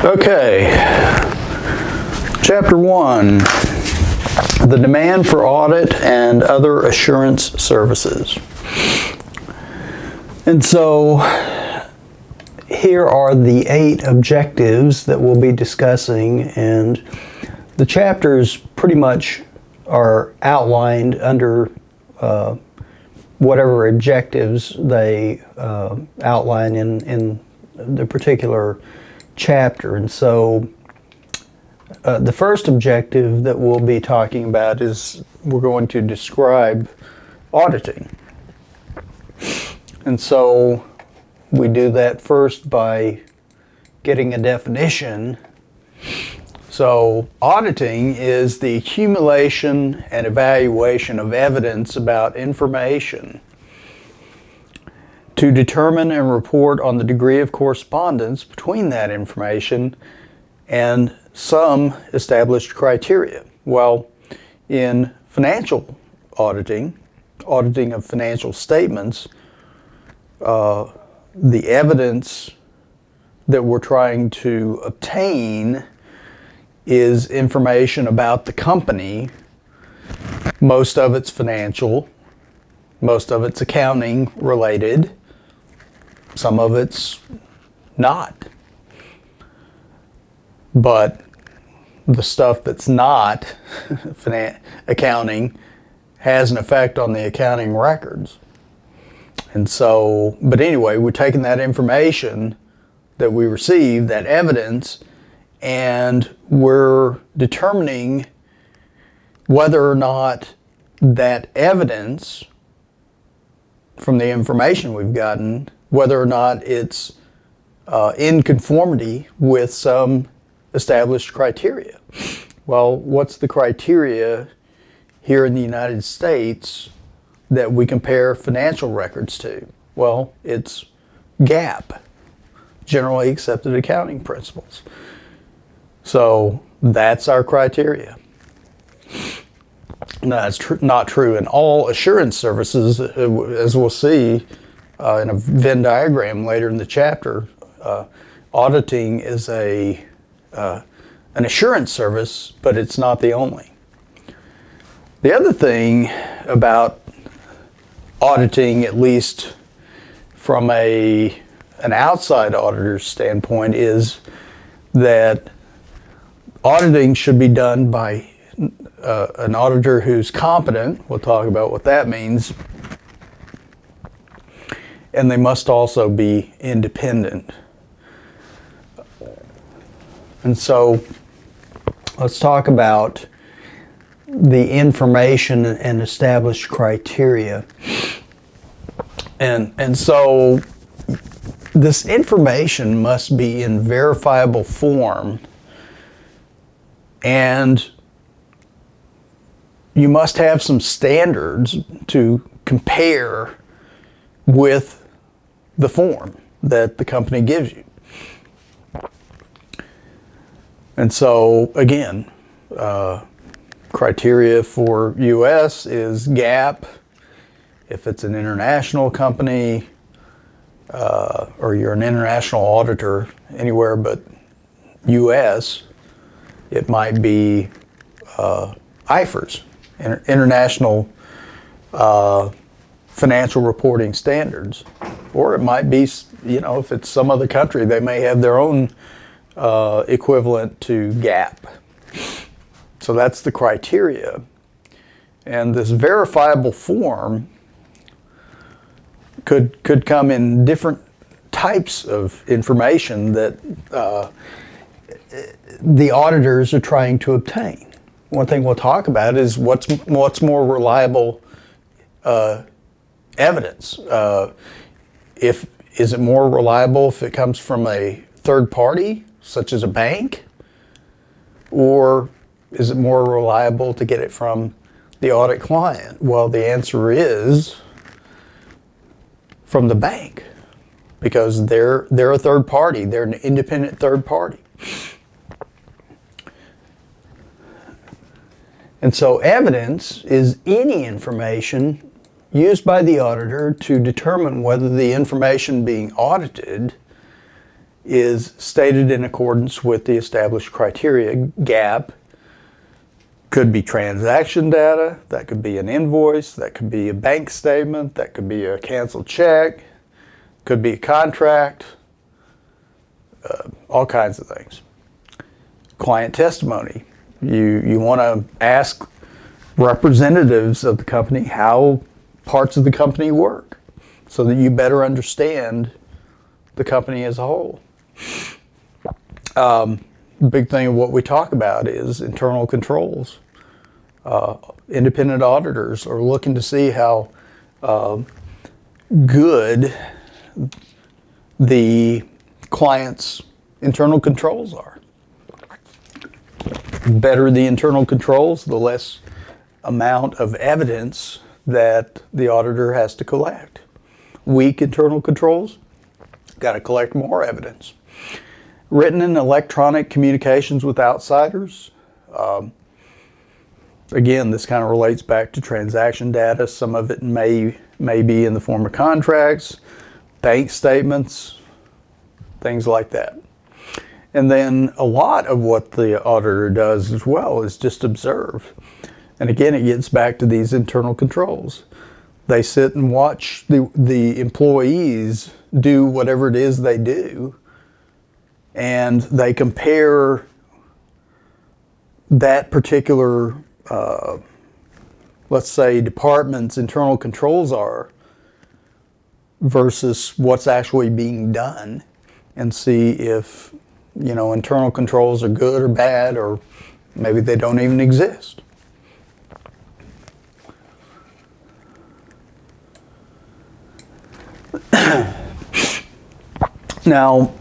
Okay, Chapter 1, the demand for audit and other assurance services. And so here are the 8 objectives that we'll be discussing, and the chapters pretty much are outlined under whatever objectives they outline in the particular chapter. And so the first objective that we'll be talking about is we're going to describe auditing. And so we do that first by getting a definition. So auditing is the accumulation and evaluation of evidence about information to determine and report on the degree of correspondence between that information and some established criteria. Well, in financial auditing of financial statements, the evidence that we're trying to obtain is information about the company. Most of it's financial, most of it's accounting related, some of it's not. But the stuff that's not accounting has an effect on the accounting records. And so, but anyway, we're taking that information that we receive, that evidence, and we're determining whether or not that evidence from the information we've gotten, whether or not it's in conformity with some established criteria. Well, what's the criteria here in the United States that we compare financial records to? Well, it's GAAP, Generally Accepted Accounting Principles. So that's our criteria. Now, that's not true in all assurance services, as we'll see in a Venn diagram later in the chapter. Auditing is an assurance service, but it's not the only. The other thing about auditing, at least from an outside auditor's standpoint, is that auditing should be done by an auditor who's competent. We'll talk about what that means. And they must also be independent. And so let's talk about the information and established criteria. And so this information must be in verifiable form, and you must have some standards to compare with the form that the company gives you. And so again, criteria for US is GAAP. If it's an international company, or you're an international auditor anywhere but US, it might be IFRS, International Financial Reporting Standards. Or it might be, if it's some other country, they may have their own equivalent to GAAP. So that's the criteria. And this verifiable form could come in different types of information that the auditors are trying to obtain. One thing we'll talk about is what's more reliable evidence. Is it more reliable if it comes from a third party, such as a bank, or is it more reliable to get it from the audit client? Well, the answer is from the bank, because they're a third party. They're an independent third party. And so evidence is any information used by the auditor to determine whether the information being audited is stated in accordance with the established criteria. GAAP could be transaction data, that could be an invoice, that could be a bank statement, that could be a canceled check, could be a contract, all kinds of things. Client testimony. You want to ask representatives of the company how parts of the company work so that you better understand the company as a whole. The big thing of what we talk about is internal controls. Independent auditors are looking to see how good the client's internal controls are. The better the internal controls, the less amount of evidence that the auditor has to collect. Weak internal controls, got to collect more evidence. Written and electronic communications with outsiders. Again, this kind of relates back to transaction data. Some of it may be in the form of contracts, bank statements, things like that. And then a lot of what the auditor does as well is just observe. And again, it gets back to these internal controls. They sit and watch the employees do whatever it is they do, and they compare that particular, let's say, department's internal controls are versus what's actually being done, and see if, you know, internal controls are good or bad, or maybe they don't even exist. Now,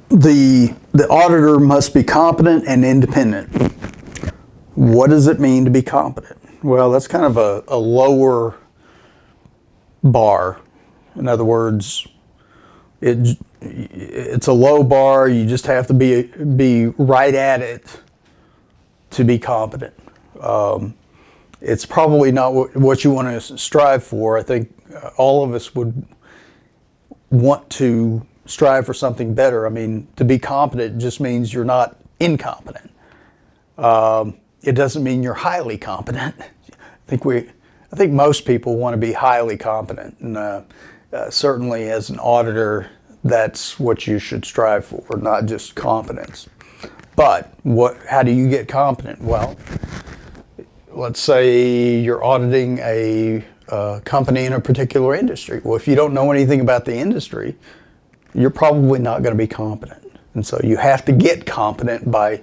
the auditor must be competent and independent. What does it mean to be competent? Well, that's kind of a lower bar. In other words, it's a low bar. You just have to be right at it to be competent. It's probably not what you want to strive for. I think all of us would want to strive for something better. I mean, to be competent just means you're not incompetent. It doesn't mean you're highly competent. I think most people want to be highly competent, and certainly as an auditor, that's what you should strive for, not just competence. But how do you get competent? Well, let's say you're auditing a company in a particular industry. Well, if you don't know anything about the industry, you're probably not going to be competent. And so you have to get competent by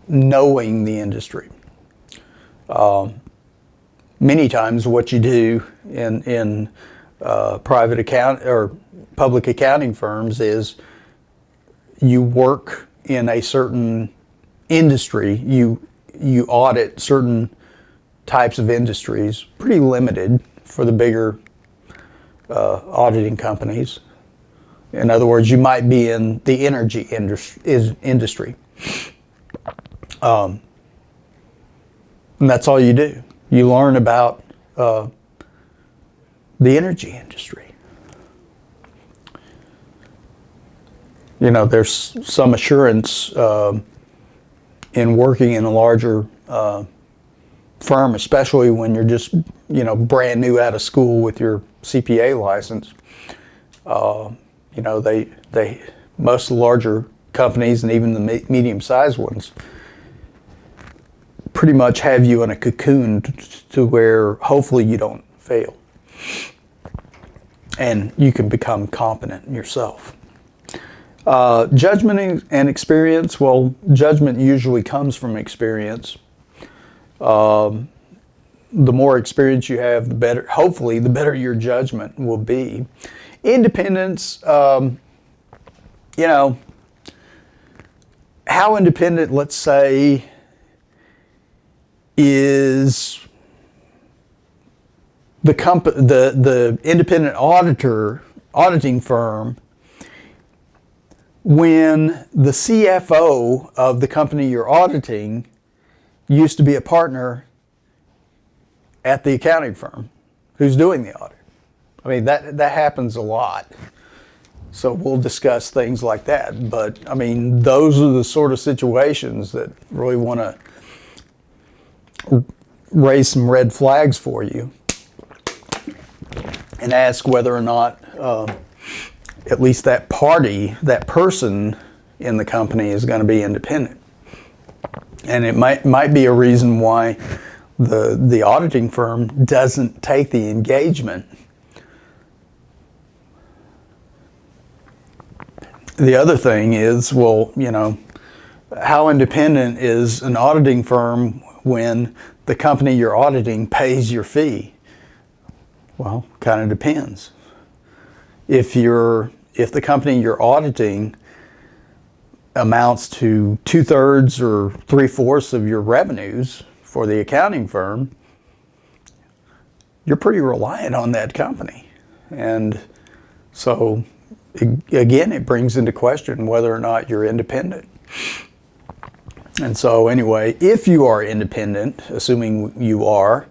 knowing the industry. Many times what you do in private account or public accounting firms is you work in a certain industry. You audit certain types of industries, pretty limited for the bigger auditing companies. In other words, you might be in the energy industry. And that's all you do. You learn about the energy industry. You know, there's some assurance in working in a larger firm, especially when you're just, you know, brand new out of school with your CPA license. You know, most of the larger companies and even the medium-sized ones pretty much have you in a cocoon to where hopefully you don't fail. And you can become competent yourself. Judgment and experience. Well, judgment usually comes from experience. The more experience you have, the better, hopefully, the better your judgment will be. Independence, you know, how independent, let's say, is the independent auditing firm when the CFO of the company you're auditing used to be a partner at the accounting firm who's doing the audit. I mean, that happens a lot. So we'll discuss things like that. But I mean, those are the sort of situations that really want to raise some red flags for you and ask whether or not at least that party, that person in the company is going to be independent. And it might be a reason why the auditing firm doesn't take the engagement. The other thing is, well, you know, how independent is an auditing firm when the company you're auditing pays your fee? Well, kind of depends. If the company you're auditing amounts to 2/3 or 3/4 of your revenues for the accounting firm, you're pretty reliant on that company. And so, again, it brings into question whether or not you're independent. And so anyway, if you are independent, assuming you are,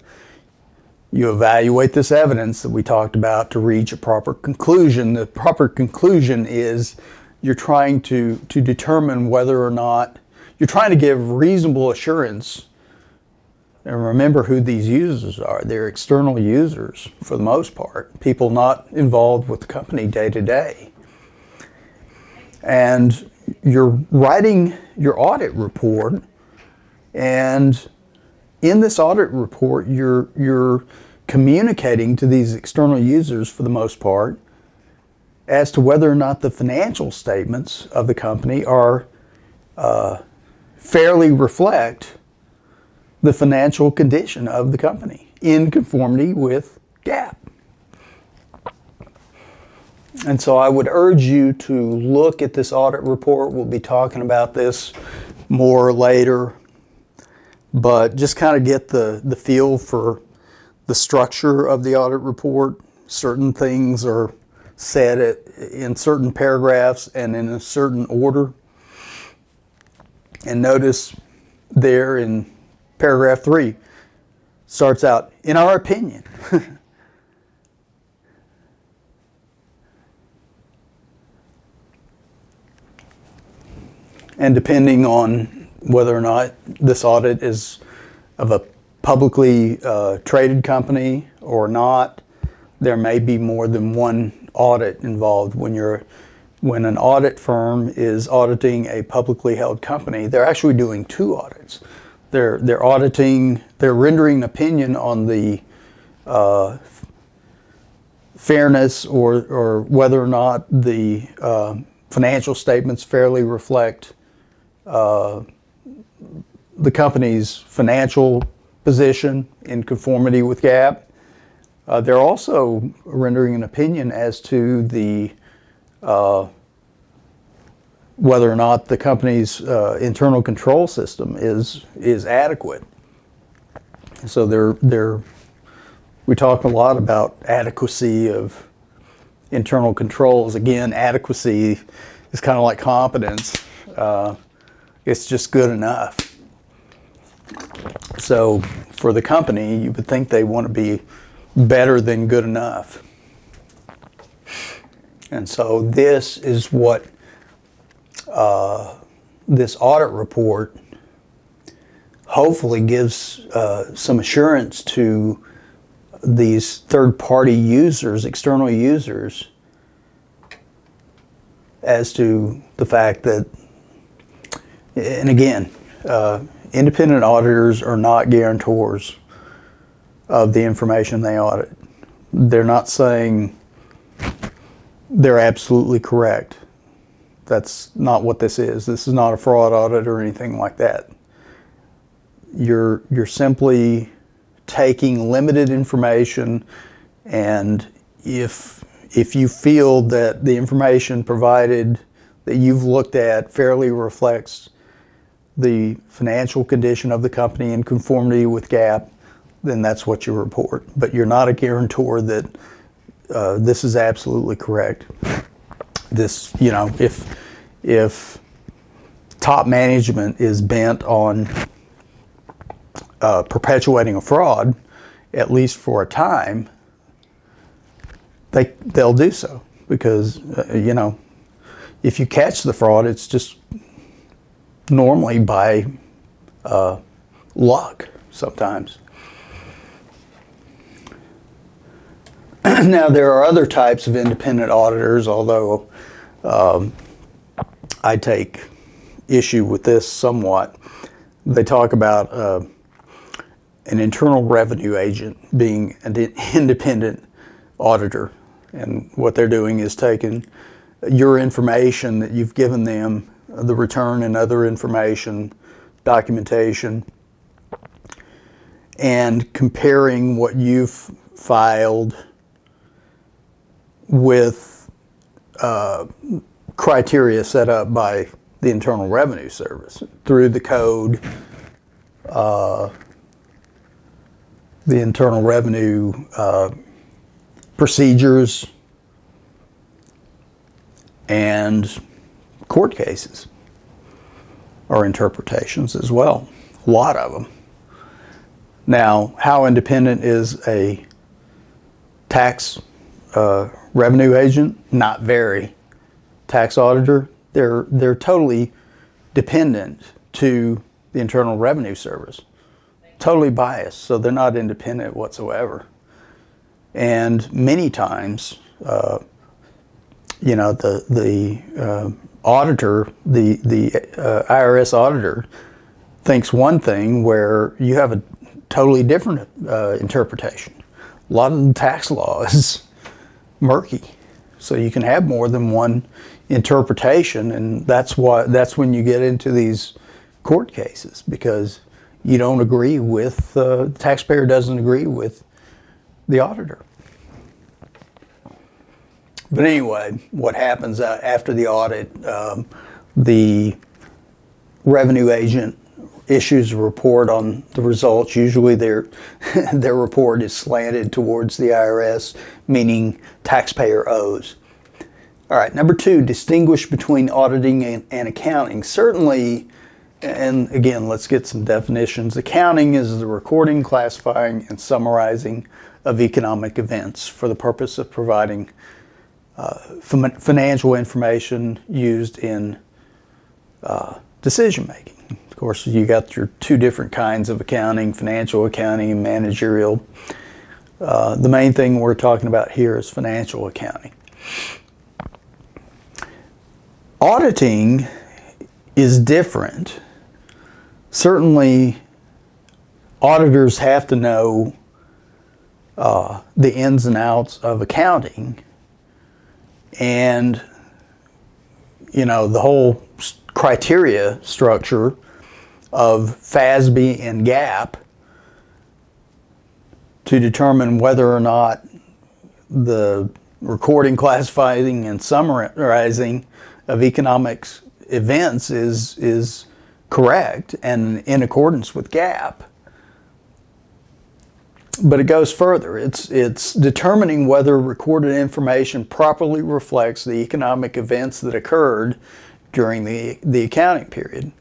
you evaluate this evidence that we talked about to reach a proper conclusion. The proper conclusion is you're trying to determine whether or not, you're trying to give reasonable assurance. And remember who these users are. They're external users for the most part, people not involved with the company day to day. And you're writing your audit report, and in this audit report, you're communicating to these external users for the most part as to whether or not the financial statements of the company are fairly reflect the financial condition of the company in conformity with GAAP. And so I would urge you to look at this audit report. We'll be talking about this more later, but just kind of get the feel for the structure of the audit report. Certain things are said in certain paragraphs and in a certain order. And notice there in paragraph 3, starts out, in our opinion. And depending on whether or not this audit is of a publicly traded company or not, there may be more than one audit involved. When an audit firm is auditing a publicly held company, they're actually doing 2 audits. They're rendering an opinion on the fairness or whether or not the financial statements fairly reflect the company's financial position in conformity with GAAP. They're also rendering an opinion as to the whether or not the company's internal control system is adequate. So we talk a lot about adequacy of internal controls. Again, adequacy is kind of like competence. It's just good enough. So for the company, you would think they want to be better than good enough. And so this is what this audit report hopefully gives some assurance to these third-party users, external users, as to the fact that, and again, independent auditors are not guarantors of the information they audit. They're not saying they're absolutely correct. That's not what this is. This is not a fraud audit or anything like that. You're simply taking limited information, and if you feel that the information provided that you've looked at fairly reflects the financial condition of the company in conformity with GAAP, then that's what you report. But you're not a guarantor that this is absolutely correct. This, you know, if top management is bent on perpetuating a fraud, at least for a time, they'll do so. because, if you catch the fraud, it's just normally by luck sometimes. Now, there are other types of independent auditors, although I take issue with this somewhat. They talk about an internal revenue agent being an independent auditor. And what they're doing is taking your information that you've given them, the return and other information, documentation, and comparing what you've filed with criteria set up by the Internal Revenue Service through the code, the Internal Revenue procedures, and court cases or interpretations as well. A lot of them. Now, how independent is a tax revenue agent? Not very. Tax auditor, they're totally dependent to the Internal Revenue Service. Totally biased, so they're not independent whatsoever. And many times, the auditor, the IRS auditor, thinks one thing where you have a totally different interpretation. A lot of the tax law is murky, so you can have more than one interpretation, and that's when you get into these court cases, because you don't agree with the taxpayer doesn't agree with the auditor. But anyway, what happens after the audit, the revenue agent issues a report on the results. Usually their report is slanted towards the IRS, meaning taxpayer owes. All right, number 2, distinguish between auditing and accounting. Certainly, and again, let's get some definitions. Accounting is the recording, classifying, and summarizing of economic events for the purpose of providing financial information used in decision making. Of course, you got your 2 different kinds of accounting, financial accounting and managerial. The main thing we're talking about here is financial accounting. Auditing is different. Certainly, auditors have to know the ins and outs of accounting, and the whole criteria structure of FASB and GAAP to determine whether or not the recording, classifying, and summarizing of economic events is correct and in accordance with GAAP. But it goes further. It's determining whether recorded information properly reflects the economic events that occurred during the accounting period.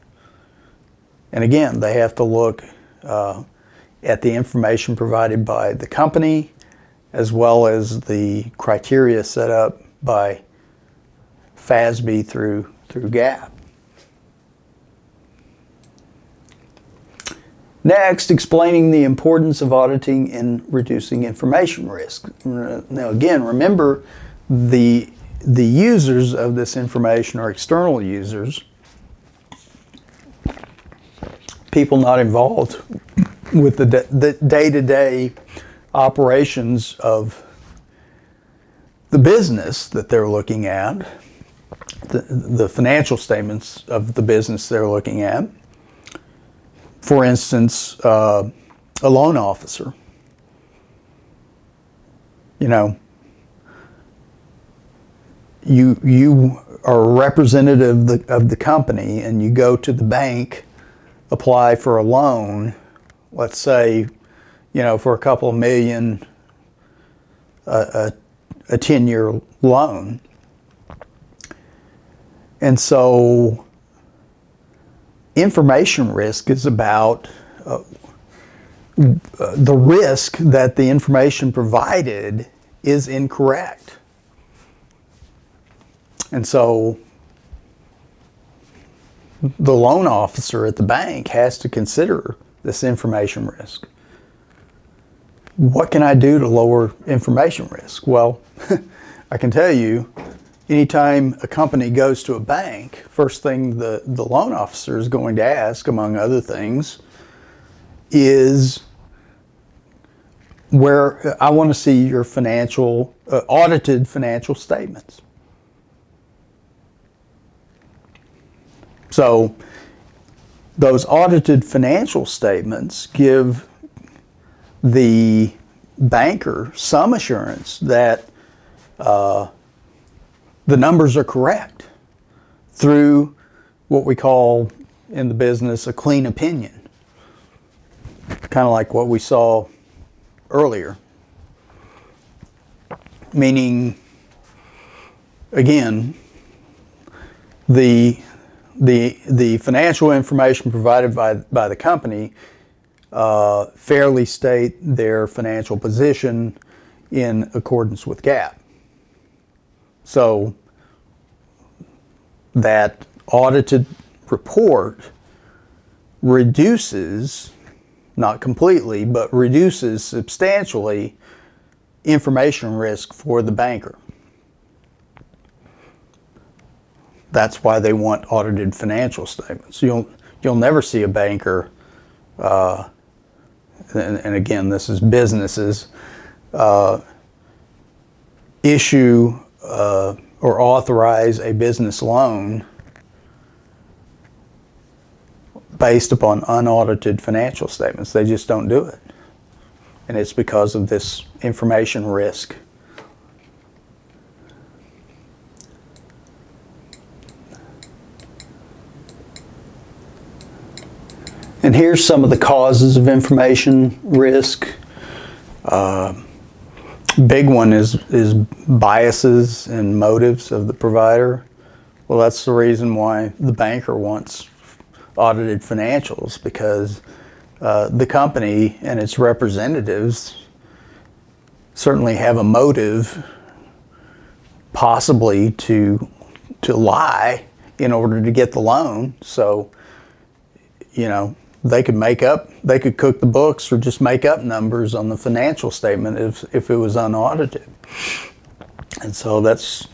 And again, they have to look at the information provided by the company, as well as the criteria set up by FASB through GAAP. Next, explaining the importance of auditing in reducing information risk. Now again, remember the users of this information are external users, people not involved with the day-to-day operations of the business that they're looking at, the financial statements of the business they're looking at. For instance, a loan officer. You are a representative of the company, and you go to the bank, apply for a loan, let's say, for a couple of million, a 10-year loan. And so information risk is about the risk that the information provided is incorrect. And so the loan officer at the bank has to consider this information risk. What can I do to lower information risk? Well, I can tell you, anytime a company goes to a bank, first thing the loan officer is going to ask, among other things, is where I want to see your audited financial statements. So those audited financial statements give the banker some assurance that the numbers are correct through what we call in the business a clean opinion, kind of like what we saw earlier. Meaning, again, the financial information provided by the company fairly state their financial position in accordance with GAAP. So that audited report reduces, not completely, but reduces substantially information risk for the banker. That's why they want audited financial statements. You'll never see a banker, and again, this is businesses, issue or authorize a business loan based upon unaudited financial statements. They just don't do it. And it's because of this information risk. And here's some of the causes of information risk. Big one is biases and motives of the provider. Well, that's the reason why the banker wants audited financials, because the company and its representatives certainly have a motive possibly to lie in order to get the loan. So, they could cook the books or just make up numbers on the financial statement if it was unaudited. And so that's,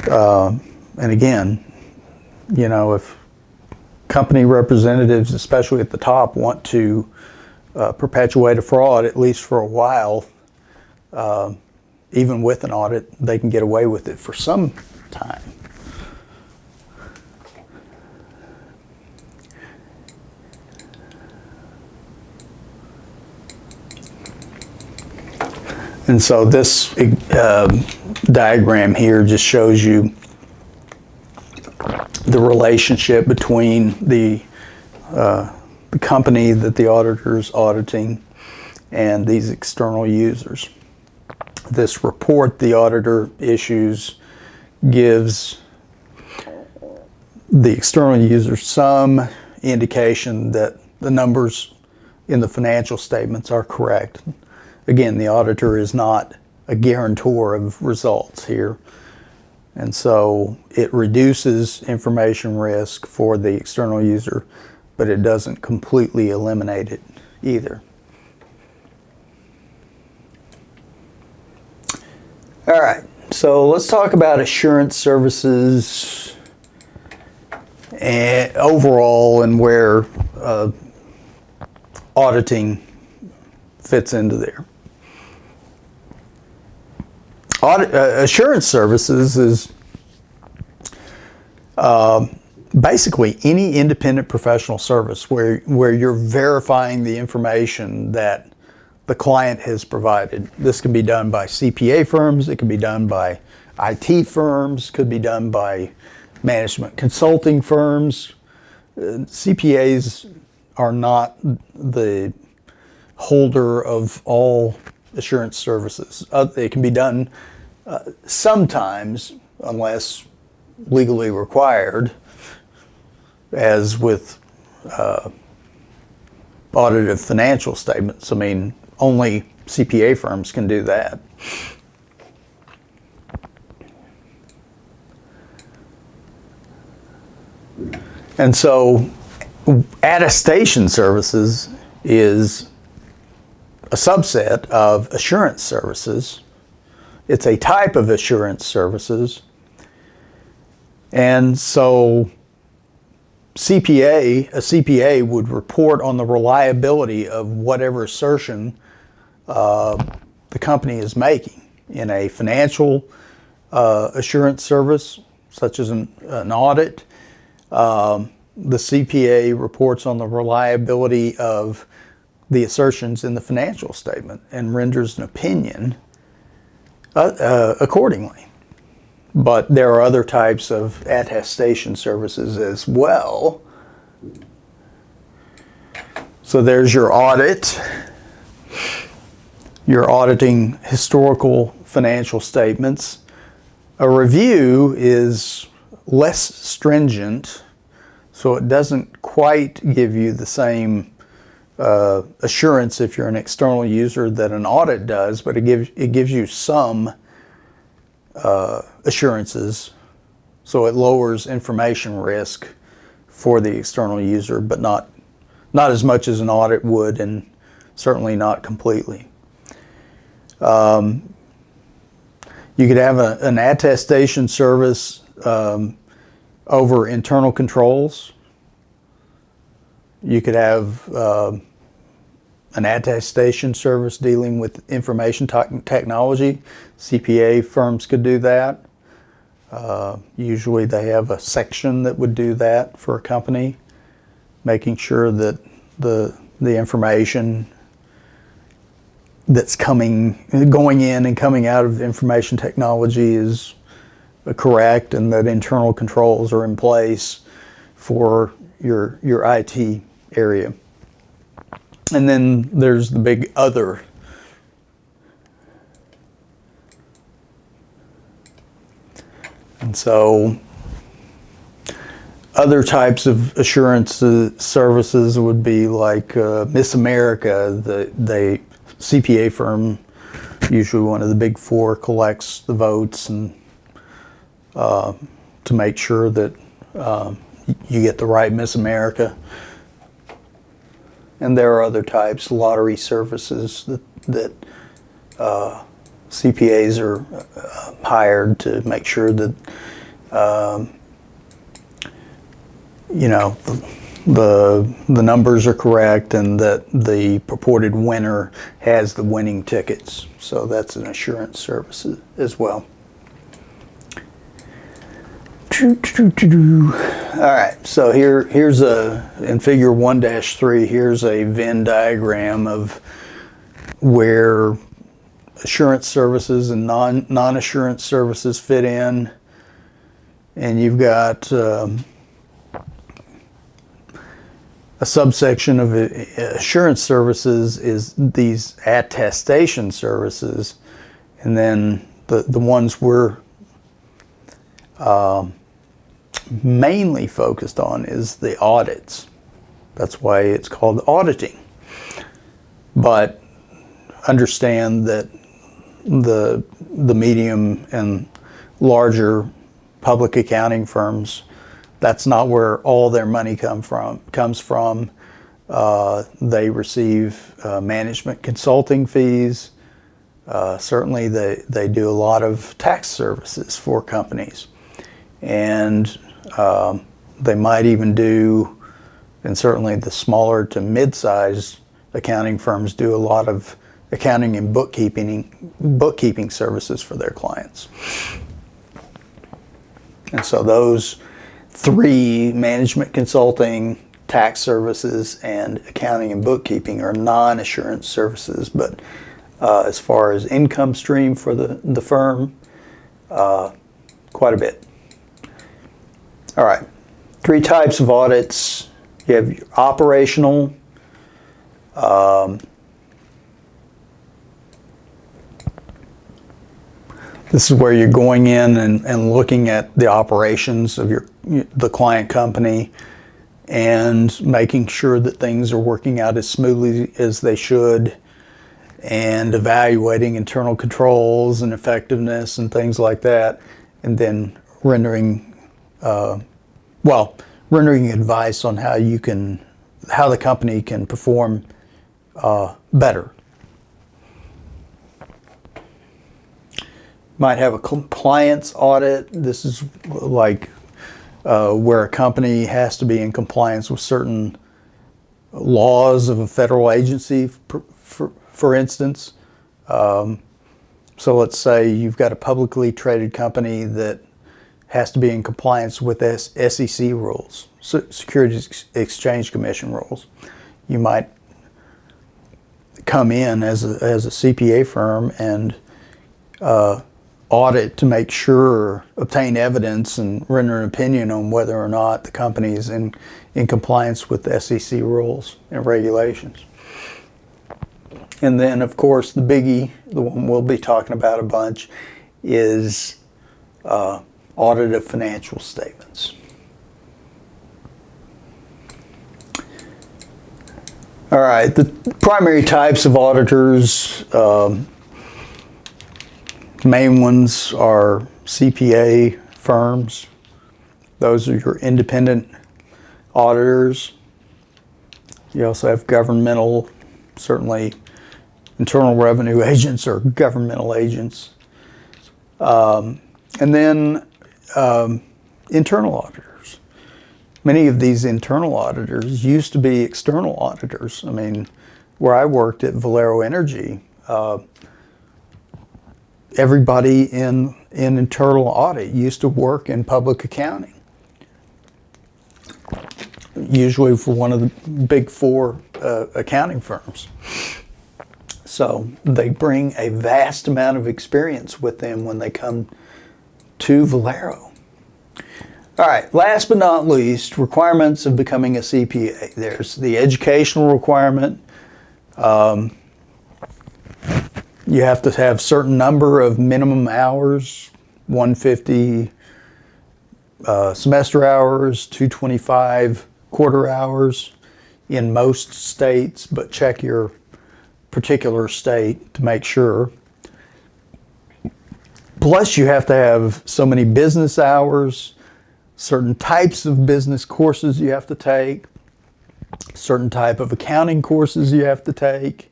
and again, if company representatives, especially at the top, want to perpetuate a fraud, at least for a while, even with an audit, they can get away with it for some time. And so this diagram here just shows you the relationship between the company that the auditor is auditing and these external users. This report the auditor issues gives the external user some indication that the numbers in the financial statements are correct. Again, the auditor is not a guarantor of results here. And so it reduces information risk for the external user, but it doesn't completely eliminate it either. All right, so let's talk about assurance services and overall and where auditing fits into there. Assurance services is basically any independent professional service where you're verifying the information that the client has provided. This can be done by CPA firms, it can be done by IT firms, could be done by management consulting firms. CPAs are not the holder of all assurance services. They can be done sometimes, unless legally required, as with audited financial statements. I mean, only CPA firms can do that. And so attestation services is a subset of assurance services. It's a type of assurance services. And so a CPA would report on the reliability of whatever assertion the company is making in a financial assurance service, such as an audit. The CPA reports on the reliability of the assertions in the financial statement and renders an opinion accordingly. But there are other types of attestation services as well. So there's your audit. You're auditing historical financial statements. A review is less stringent, so it doesn't quite give you the same assurance if you're an external user that an audit does, but it gives you some assurances, so it lowers information risk for the external user, but not as much as an audit would, and certainly not completely. You could have an attestation service over internal controls. You could have an attestation service dealing with information technology. CPA firms could do that. Usually they have a section that would do that for a company, making sure that the information that's going in and coming out of information technology is correct, and that internal controls are in place for your IT area. And then there's the big other. And so other types of assurance services would be like Miss America. The CPA firm, usually one of the big four, collects the votes and to make sure that you get the right Miss America. And there are other types, lottery services that CPAs are hired to make sure that the numbers are correct and that the purported winner has the winning tickets. So that's an assurance service as well. All right, so here's in figure 1-3, here's a Venn diagram of where assurance services and non-assurance services fit in. And you've got a subsection of assurance services is these attestation services, and then the ones we're mainly focused on is the audits. That's why it's called auditing. But understand that the medium and larger public accounting firms, that's not where all their money comes from. They receive management consulting fees. Certainly they do a lot of tax services for companies. And they might even do, and certainly the smaller to mid-sized accounting firms do a lot of accounting and bookkeeping services for their clients. And so those three, management consulting, tax services, and accounting and bookkeeping, are non-assurance services. But as far as income stream for the firm, quite a bit. All right, three types of audits. You have your operational, this is where you're going in and looking at the operations of the client company and making sure that things are working out as smoothly as they should, and evaluating internal controls and effectiveness and things like that, and then rendering rendering advice on how the company can perform better. Might have a compliance audit. This is like where a company has to be in compliance with certain laws of a federal agency, for instance. So let's say you've got a publicly traded company that has to be in compliance with SEC rules, Securities Exchange Commission rules. You might come in as a CPA firm and audit to make sure, obtain evidence and render an opinion on whether or not the company is in compliance with the SEC rules and regulations. And then, of course, the biggie, the one we'll be talking about a bunch, is audit of financial statements. All right, the primary types of auditors, main ones are CPA firms. Those are your independent auditors. You also have governmental, certainly internal revenue agents or governmental agents. And then internal auditors. Many of these internal auditors used to be external auditors. I mean, where I worked at Valero Energy, everybody in internal audit used to work in public accounting, usually for one of the big four accounting firms. So they bring a vast amount of experience with them when they come to Valero. All right, last but not least, requirements of becoming a CPA. There's the educational requirement. You have to have certain number of minimum hours, 150 semester hours, 225 quarter hours in most states, but check your particular state to make sure. Plus, you have to have so many business hours, certain types of business courses you have to take, certain type of accounting courses you have to take,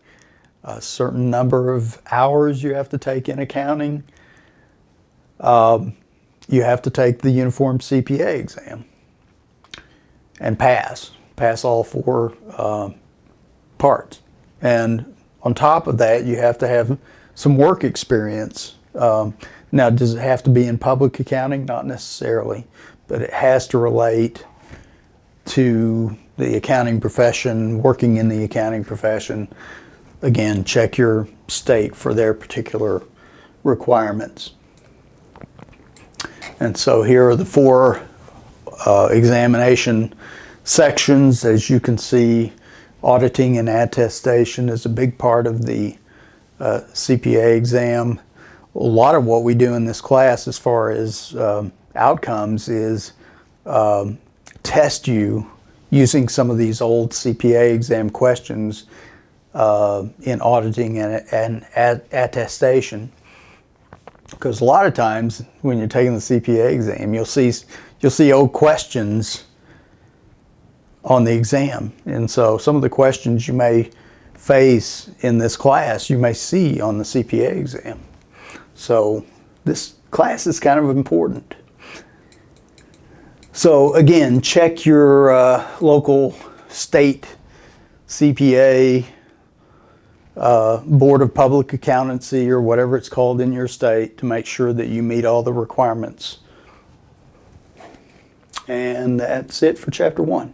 a certain number of hours you have to take in accounting. You have to take the Uniform CPA exam and pass all four parts. And on top of that, you have to have some work experience. Now, does it have to be in public accounting? Not necessarily, but it has to relate to the accounting profession, working in the accounting profession. Again, check your state for their particular requirements. And so here are the four examination sections. As you can see, auditing and attestation is a big part of the CPA exam. A lot of what we do in this class as far as outcomes is test you using some of these old CPA exam questions in auditing and attestation. Because a lot of times when you're taking the CPA exam, you'll see old questions on the exam. And so some of the questions you may face in this class, you may see on the CPA exam. So this class is kind of important. So again, check your local state CPA, Board of Public Accountancy, or whatever it's called in your state, to make sure that you meet all the requirements. And that's it for Chapter 1.